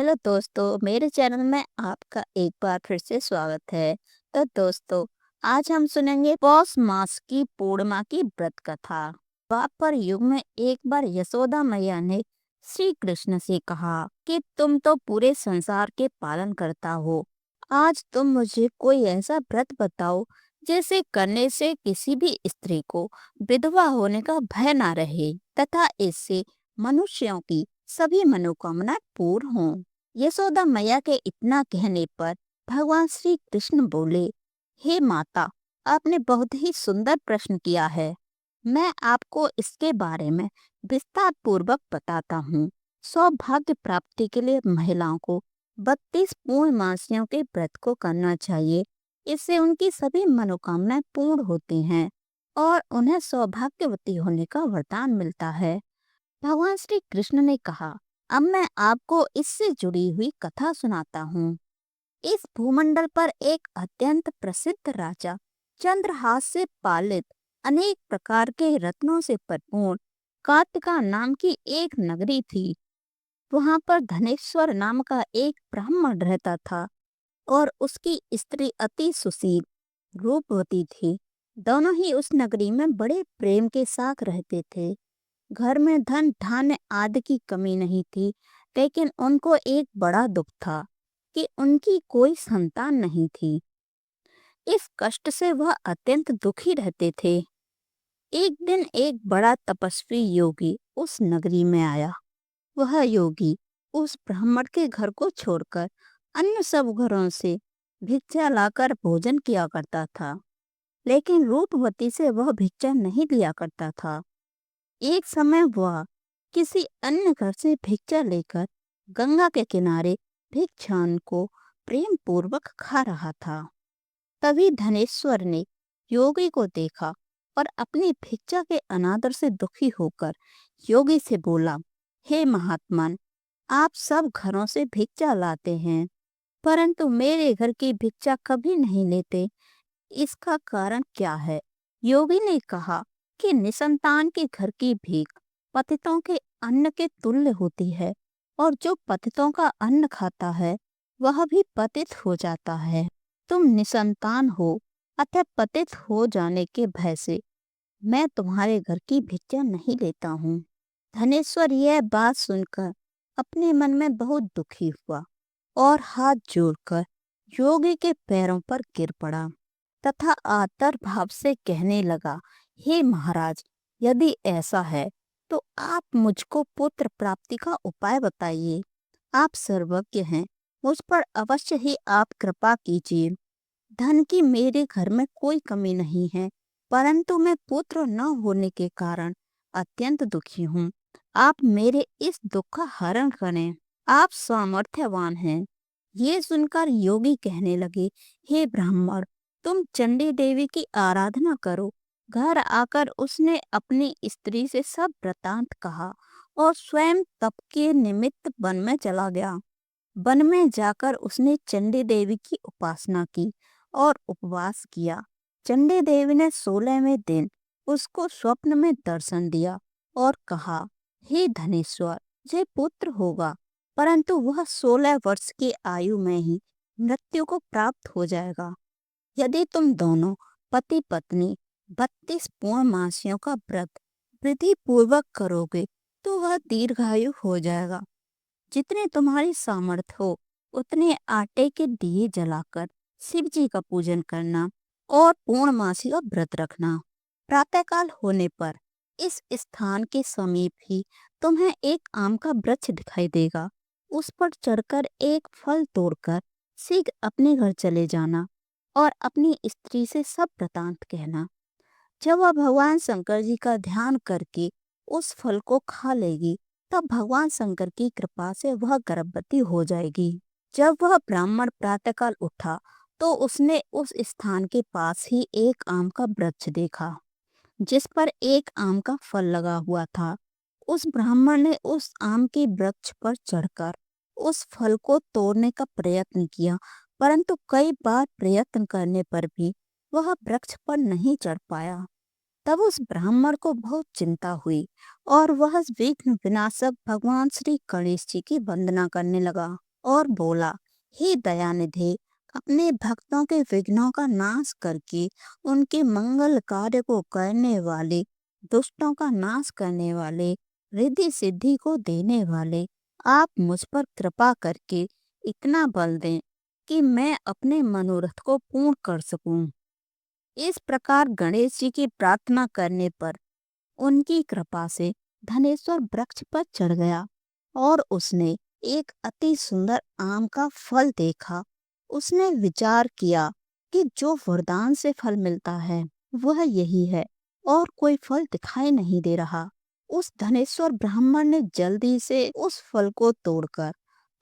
Hello दोस्तों, मेरे channel में आपका एक बार फिर से स्वागत है। तो दोस्तों, आज हम सुनेंगे पौष मास की पूर्णिमा की व्रत कथा। द्वापर युग में एक बार यशोदा मैया ने श्री कृष्ण से कहा कि तुम तो पूरे संसार के पालन करता हो। आज तुम मुझे कोई ऐसा व्रत बताओ जिसे करने से किसी भी स्त्री को विधवा होने का भय ना रहे तथा इससे मनुष्यों की सभी मनोकामना पूर्ण हों। यशोदा मैया के इतना कहने पर भगवान श्री कृष्ण बोले, हे माता, आपने बहुत ही सुंदर प्रश्न किया है। मैं आपको इसके बारे में विस्तार पूर्वक बताता हूँ। सौभाग्य प्राप्ति के लिए महिलाओं को 32 पूर्णमासियों के व्रत को करना चाहिए। इससे उनकी सभी मनोकामनाएं पूर्ण होती हैं और उन्हें सौभाग्यवती होने का वरदान मिलता है। भगवान श्री कृष्ण ने कहा, अब मैं आपको इससे जुड़ी हुई कथा सुनाता हूँ। इस भूमंडल पर एक अत्यंत प्रसिद्ध राजा चंद्रहास से पालित अनेक प्रकार के रत्नों से परिपूर्ण कार्तिका नाम की एक नगरी थी। वहां पर धनेश्वर नाम का एक ब्राह्मण रहता था और उसकी स्त्री अति सुशील रूपवती थी। दोनों ही उस नगरी में बड़े प्रेम के साथ रहते थे। घर में धन धान्य आदि की कमी नहीं थी, लेकिन उनको एक बड़ा दुख था कि उनकी कोई संतान नहीं थी। इस कष्ट से वह अत्यंत दुखी रहते थे। एक दिन एक बड़ा तपस्वी योगी उस नगरी में आया। वह योगी उस ब्राह्मण के घर को छोड़कर अन्य सब घरों से भिक्षा लाकर भोजन किया करता था, लेकिन रूपवती से वह भिक्षा नहीं लिया करता था। एक समय वह किसी अन्य घर से भिक्षा लेकर गंगा के किनारे भिक्षान को प्रेम पूर्वक खा रहा था। तभी धनेश्वर ने योगी को देखा और अपनी भिक्षा के अनादर से दुखी होकर योगी से बोला, हे महात्मन, आप सब घरों से भिक्षा लाते हैं, परंतु मेरे घर की भिक्षा कभी नहीं लेते। इसका कारण क्या है? योगी ने कहा कि निसंतान के घर की भीख पतितों के अन्न के तुल्य होती है और जो पतितों का अन्न खाता है वह भी पतित हो जाता है। तुम निसंतान हो, अतः पतित हो जाने के भय से मैं तुम्हारे घर की भिक्षा नहीं लेता हूँ। धनेश्वर यह बात सुनकर अपने मन में बहुत दुखी हुआ और हाथ जोड़कर योगी के पैरों पर गिर पड़ा तथा आतर भाव से कहने लगा, हे महाराज, यदि ऐसा है तो आप मुझको पुत्र प्राप्ति का उपाय बताइए। आप सर्वज्ञ हैं, मुझ पर अवश्य ही आप कृपा कीजिए। धन की मेरे घर में कोई कमी नहीं है, परंतु मैं पुत्र न होने के कारण अत्यंत दुखी हूँ। आप मेरे इस दुख का हरण करें। आप सामर्थ्यवान हैं। ये सुनकर योगी कहने लगे, हे ब्राह्मण, तुम चंडी देवी की आराधना करो। घर आकर उसने अपनी स्त्री से सब वृतांत कहा और स्वयं तप के निमित्त वन में चला गया। वन में जाकर उसने चंडी देवी की उपासना की और उपवास किया। चंडी देवी ने 16वें दिन उसको स्वप्न में दर्शन दिया और कहा, हे धनेश्वर, मुझे पुत्र होगा, परंतु वह 16 वर्ष की आयु में ही मृत्यु को प्राप्त हो जाएगा। यदि तुम दोनों पति पत्नी 32 पूर्णमासियों का व्रत विधि पूर्वक करोगे तो वह दीर्घायु हो जाएगा। जितने तुम्हारी सामर्थ्य हो उतने आटे के दिए जलाकर शिव जी का पूजन करना और पूर्णमासी का व्रत रखना। प्रातःकाल होने पर इस स्थान के समीप ही तुम्हें एक आम का वृक्ष दिखाई देगा। उस पर चढ़कर एक फल तोड़कर शीघ्र अपने घर चले जाना और अपनी स्त्री से सब वृतांत कहना। जब वह भगवान शंकर जी का ध्यान करके उस फल को खा लेगी, तब भगवान शंकर की कृपा से वह गर्भवती हो जाएगी। जब वह ब्राह्मण प्रातःकाल उठा तो उसने उस स्थान के पास ही एक आम का वृक्ष देखा जिस पर एक आम का फल लगा हुआ था। उस ब्राह्मण ने उस आम के वृक्ष पर चढ़कर उस फल को तोड़ने का प्रयत्न किया, परंतु कई बार प्रयत्न करने पर भी वह वृक्ष पर नहीं चढ़ पाया। तब उस ब्राह्मण को बहुत चिंता हुई और वह विघ्न विनाशक भगवान श्री गणेश जी की वंदना करने लगा। और बोला, हे दयानिधे, अपने भक्तों के विघ्नों का नाश करके उनके मंगल कार्य को करने वाले, दुष्टों का नाश करने वाले, रिद्धि सिद्धि को देने वाले, आप मुझ पर कृपा करके इतना बल दें कि मैं अपने मनोरथ को पूर्ण कर सकूं। इस प्रकार गणेश जी की प्रार्थना करने पर उनकी कृपा से धनेश्वर वृक्ष पर चढ़ गया और उसने एक अति सुंदर आम का फल देखा। उसने विचार किया कि जो वरदान से फल मिलता है वह यही है और कोई फल दिखाई नहीं दे रहा। उस धनेश्वर ब्राह्मण ने जल्दी से उस फल को तोड़कर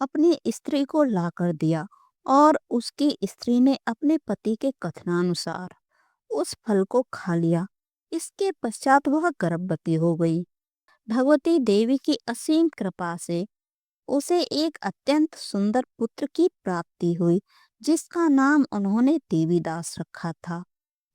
अपनी स्त्री को लाकर दिया और उसकी स्त्री ने अपने पति के कथनानुसार उस फल को खा लिया। इसके पश्चात वह गर्भवती हो गई। भगवती देवी की असीम कृपा से उसे एक अत्यंत सुंदर पुत्र की प्राप्ति हुई, जिसका नाम उन्होंने देवीदास रखा था।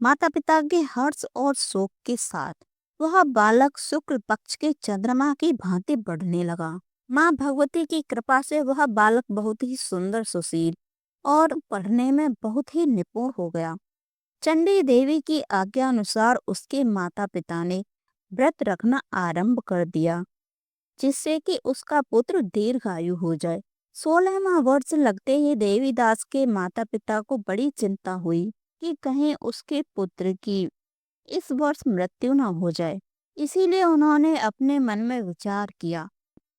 माता पिता के हर्ष और शोक के साथ वह बालक शुक्ल पक्ष के चंद्रमा की भांति बढ़ने लगा। माँ भगवती की कृपा से वह बालक बहुत ही सुंदर, सुशील और पढ़ने में बहुत ही निपुण हो गया। चंडी देवी की आज्ञा अनुसार उसके माता पिता ने व्रत रखना आरंभ कर दिया, जिससे कि उसका पुत्र दीर्घायु हो जाए। 16वां वर्ष लगते ही देवीदास के माता पिता को बड़ी चिंता हुई कि कहीं उसके पुत्र की इस वर्ष मृत्यु न हो जाए। इसीलिए उन्होंने अपने मन में विचार किया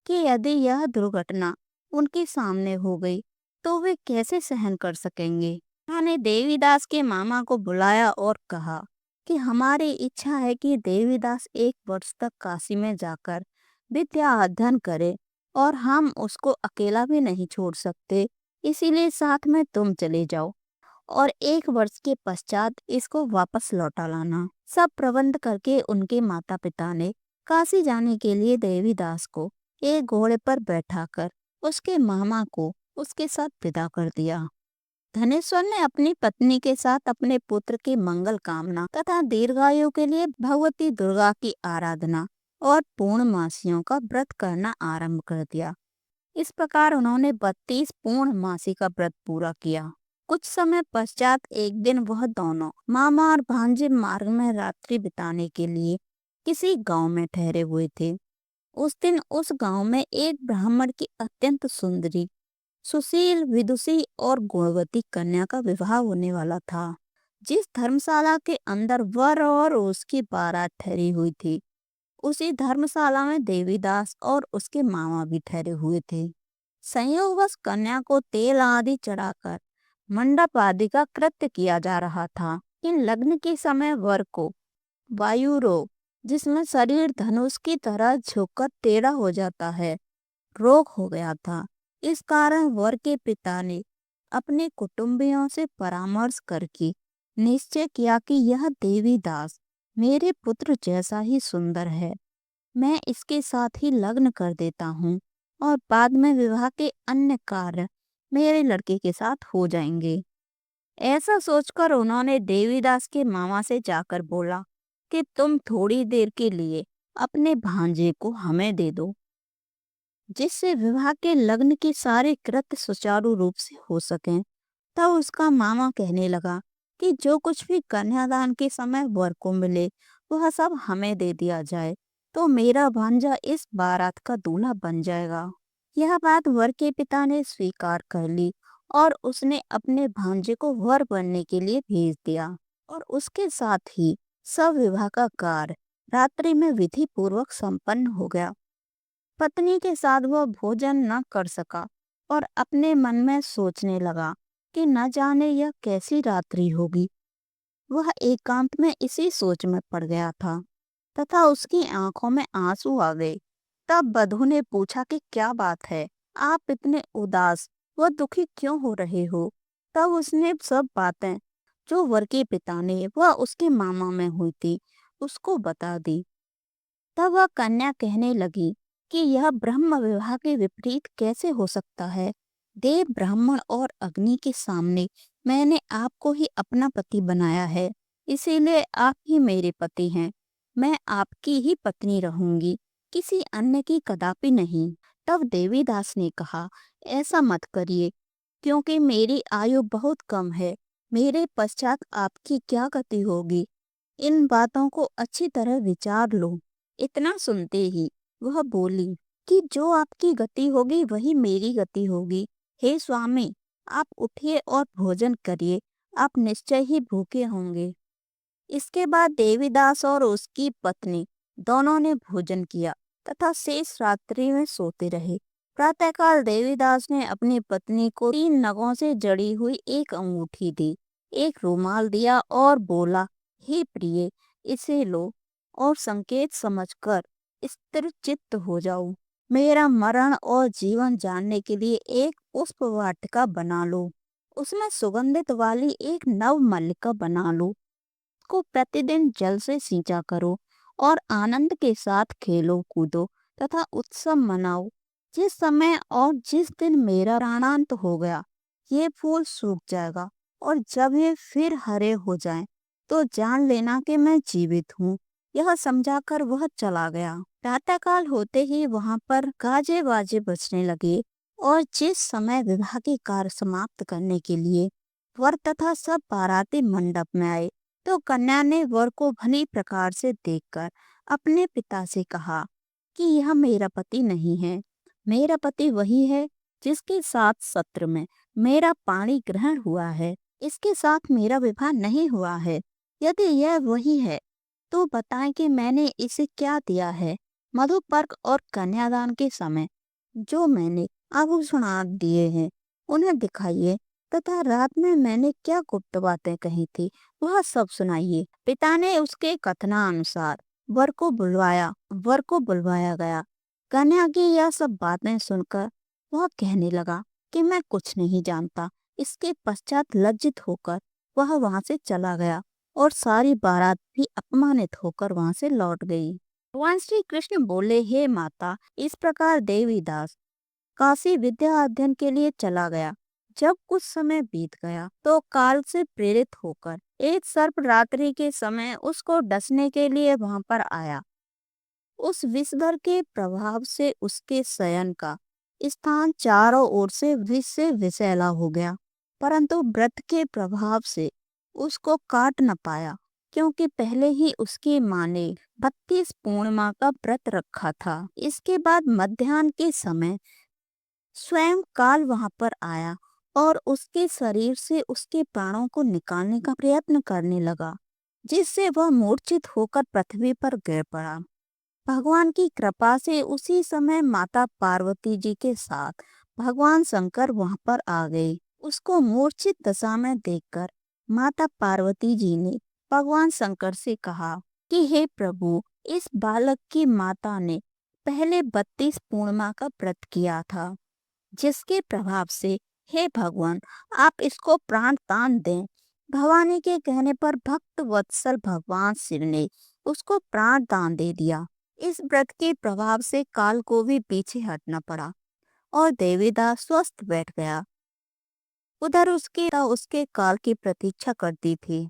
कि यदि यह दुर्घटना उनके सामने हो गई तो वे कैसे सहन कर सकेंगे। उन्होंने देवीदास के मामा को बुलाया और कहा कि हमारी इच्छा है कि देवीदास 1 वर्ष तक काशी में जाकर विद्या अध्ययन करे और हम उसको अकेला भी नहीं छोड़ सकते, इसीलिए साथ में तुम चले जाओ और 1 वर्ष के पश्चात इसको वापस लौटा लाना। सब प्रबंध करके उनके माता पिता ने काशी जाने के लिए देवीदास को एक घोड़े पर बैठाकर उसके मामा को उसके साथ विदा कर दिया। धनेश्वर ने अपनी पत्नी के साथ अपने पुत्र की मंगल कामना तथा दीर्घायु के लिए भगवती दुर्गा की आराधना और पूर्णमासियों का व्रत करना आरंभ कर दिया। इस प्रकार उन्होंने 32 पूर्णमासी का व्रत पूरा किया। कुछ समय पश्चात एक दिन वह दोनों मामा और भांजे मार्ग में रात्रि बिताने के लिए किसी गांव में ठहरे हुए थे। उस दिन उस गांव में एक ब्राह्मण की अत्यंत सुंदरी, सुशील, विदुषी और गुणवती कन्या का विवाह होने वाला था। जिस धर्मशाला के अंदर वर और उसकी बारात ठहरी हुई थी, उसी धर्मशाला में देवीदास और उसके मामा भी ठहरे हुए थे। संयोगवश कन्या को तेल आदि चढ़ाकर मंडप आदि का कृत्य किया जा रहा था। इन लग्न के समय वर को वायु रोग, जिसमें शरीर धनुष की तरह झुककर टेढ़ा हो जाता है, रोग हो गया था। इस कारण वर के पिता ने अपने कुटुंबियों से परामर्श करके निश्चय किया कि यह देवीदास मेरे पुत्र जैसा ही सुंदर है, मैं इसके साथ ही लग्न कर देता हूँ और बाद में विवाह के अन्य कार्य मेरे लड़के के साथ हो जाएंगे। ऐसा सोचकर उन्होंने देवीदास के मामा से जाकर बोला कि तुम थोड़ी देर के लिए अपने भांजे को हमें दे दो, जिससे विवाह के लग्न के सारे कृत्य सुचारू रूप से हो सकें। तब उसका मामा कहने लगा कि जो कुछ भी कन्यादान के समय वर को मिले वह सब हमें दे दिया जाए, तो मेरा भांजा इस बारात का दूल्हा बन जाएगा। यह बात वर के पिता ने स्वीकार कर ली और उसने अपने भांजे को वर बनने के लिए भेज दिया और उसके साथ ही सब विवाह का कार्य रात्रि में विधि पूर्वक संपन्न हो गया। पत्नी के साथ वह भोजन न कर सका और अपने मन में सोचने लगा कि न जाने यह कैसी रात्रि होगी। वह एकांत में इसी सोच में पड़ गया था तथा उसकी आंखों में आंसू आ गए। तब बधू ने पूछा कि क्या बात है, आप इतने उदास व दुखी क्यों हो रहे हो। तब उसने सब बातें जो वर के पिता ने वह उसके मामा में हुई थी उसको बता दी। तब वह कन्या कहने लगी कि यह ब्रह्म विवाह के विपरीत कैसे हो सकता है। देव, ब्राह्मण और अग्नि के सामने मैंने आपको ही अपना पति बनाया है, इसीलिए आप ही मेरे पति हैं। मैं आपकी ही पत्नी रहूंगी, किसी अन्य की कदापि नहीं। तब देवीदास ने कहा, ऐसा मत करिए, क्योंकि मेरी आयु बहुत कम है। मेरे पश्चात आपकी क्या गति होगी, इन बातों को अच्छी तरह विचार लो। इतना सुनते ही वह बोली कि जो आपकी गति होगी वही मेरी गति होगी। हे स्वामी, आप उठिए और भोजन करिए, आप निश्चय ही भूखे होंगे। इसके बाद देवीदास और उसकी पत्नी दोनों ने भोजन किया तथा शेष रात्रि में सोते रहे। प्रातःकाल देवीदास ने अपनी पत्नी को 3 नगों से जड़ी हुई एक अंगूठी दी, एक रुमाल दिया और बोला, हे प्रिय, इसे लो और संकेत समझकर स्थिर चित्त हो जाओ। मेरा मरण और जीवन जानने के लिए एक पुष्प वाटिका बना लो, उसमें सुगंधित वाली एक नव मल्लिका बना लो, को प्रतिदिन जल से सींचा करो और आनंद के साथ खेलो कूदो तथा उत्सव मनाओ। जिस समय और जिस दिन मेरा प्राणांत हो गया, ये फूल सूख जाएगा और जब ये फिर हरे हो जाएं, तो जान लेना कि मैं जीवित हूँ। यह समझाकर वह चला गया। प्रातःकाल होते ही वहां पर गाजे बाजे बजने लगे और जिस समय विवाह के कार्य समाप्त करने के लिए वर तथा सब बाराती मंडप में आए, तो कन्या ने वर को भली प्रकार से देखकर अपने पिता से कहा कि यह मेरा पति नहीं है। मेरा पति वही है जिसके साथ सत्र में मेरा पाणी ग्रहण हुआ है। इसके साथ मेरा विवाह नहीं हुआ है। यदि यह वही है तो बताएं कि मैंने इसे क्या दिया है। मधुपर्क और कन्यादान के समय जो मैंने आभूषणात दिए हैं उन्हें दिखाइए, तथा रात में मैंने क्या गुप्त बातें कही थी वह सब सुनाइए। पिता ने उसके कथनानुसार वर को बुलवाया गया। कन्या की यह सब बातें सुनकर वह कहने लगा कि मैं कुछ नहीं जानता। इसके पश्चात लज्जित होकर वह वहां से चला गया और सारी बारात भी अपमानित होकर वहां से लौट गई। भगवान श्री कृष्ण बोले, हे माता, इस प्रकार देवीदास काशी विद्या अध्ययन के लिए चला गया। जब कुछ समय बीत गया तो काल से प्रेरित होकर एक सर्प रात्रि के समय उसको डसने के लिए वहां पर आया। उस विषधर के प्रभाव से उसके शयन का स्थान चारों ओर से विष से विषैला हो गया, परंतु व्रत के प्रभाव से उसको काट न पाया, क्योंकि पहले ही उसकी माँ ने 32 पूर्णिमा का व्रत रखा था। इसके बाद मध्याह्न के समय स्वयं काल वहां पर आया और उसके शरीर से उसके प्राणों को निकालने का प्रयत्न करने लगा, जिससे वह मूर्छित होकर पृथ्वी पर गिर पड़ा। भगवान की कृपा से उसी समय माता पार्वती जी के साथ भगवान शंकर वहां पर आ गए। उसको मूर्छित दशा में देखकर माता पार्वती जी ने भगवान शंकर से कहा कि हे प्रभु, इस बालक की माता ने पहले 32 पूर्णिमा का व्रत किया था, जिसके प्रभाव से हे भगवान आप इसको प्राण दान दें। भवानी के कहने पर भक्त वत्सल भगवान शिव ने उसको प्राण दान दे दिया। इस व्रत के प्रभाव से काल को भी पीछे हटना पड़ा और देवीदास स्वस्थ बैठ गया। उधर उसके काल की प्रतीक्षा करती थी।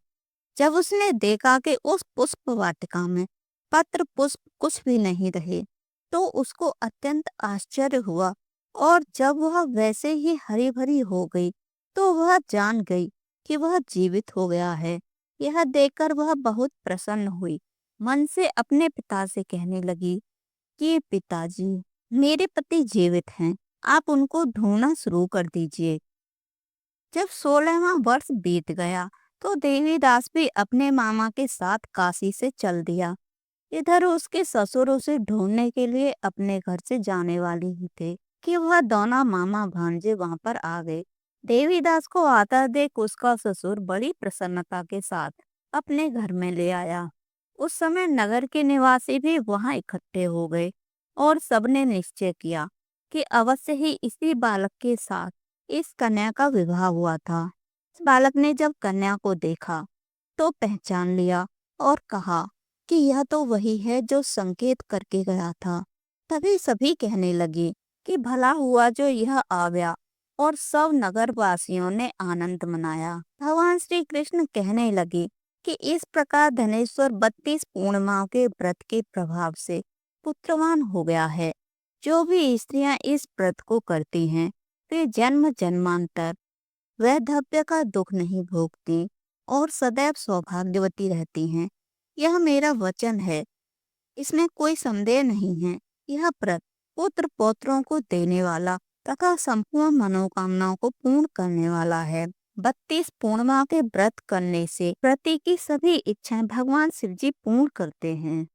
जब उसने देखा कि उस पुष्प वाटिका में पत्र पुष्प कुछ भी नहीं रहे, तो उसको अत्यंत आश्चर्य हुआ और जब वह वैसे ही हरी भरी हो गई तो वह जान गई कि वह जीवित हो गया है। यह देखकर वह बहुत प्रसन्न हुई। मन से अपने पिता से कहने लगी कि पिताजी, मेरे पति जीवित हैं, आप उनको ढूंढना शुरू कर दीजिए। जब 16वां वर्ष बीत गया तो देवीदास भी अपने मामा के साथ काशी से चल दिया। इधर उसके ससुर उसे ढूंढने के लिए अपने घर से जाने वाली ही थे कि वह दोनों मामा भांजे वहां पर आ गए। देवीदास को आता देख उसका ससुर बड़ी प्रसन्नता के साथ अपने घर में ले आया। उस समय नगर के निवासी भी वहां इकट्ठे हो गए और सबने निश्चय किया कि अवश्य ही इसी बालक के साथ इस कन्या का विवाह हुआ था। इस बालक ने जब कन्या को देखा तो पहचान लिया और कहा कि यह तो वही है जो संकेत करके गया था। तभी सभी कहने लगे कि भला हुआ जो यह आ गया, और सब नगर वासियों ने आनंद मनाया। भगवान श्री कृष्ण कहने लगे कि इस प्रकार धनेश्वर 32 पूर्णिमाओं के व्रत के प्रभाव से पुत्रवान हो गया है। जो भी स्त्रियां इस व्रत को करती हैं वे जन्म जन्मांतर वैधव्य का दुख नहीं भोगती और सदैव सौभाग्यवती रहती हैं। यह मेरा वचन है, इसमें कोई संदेह नहीं है। यह व्रत पुत्र पौत्रों को देने वाला तथा संपूर्ण मनोकामनाओं को पूर्ण करने वाला है। 32 पूर्णिमा के व्रत करने से प्रति की सभी इच्छाएं भगवान शिव जी पूर्ण करते हैं।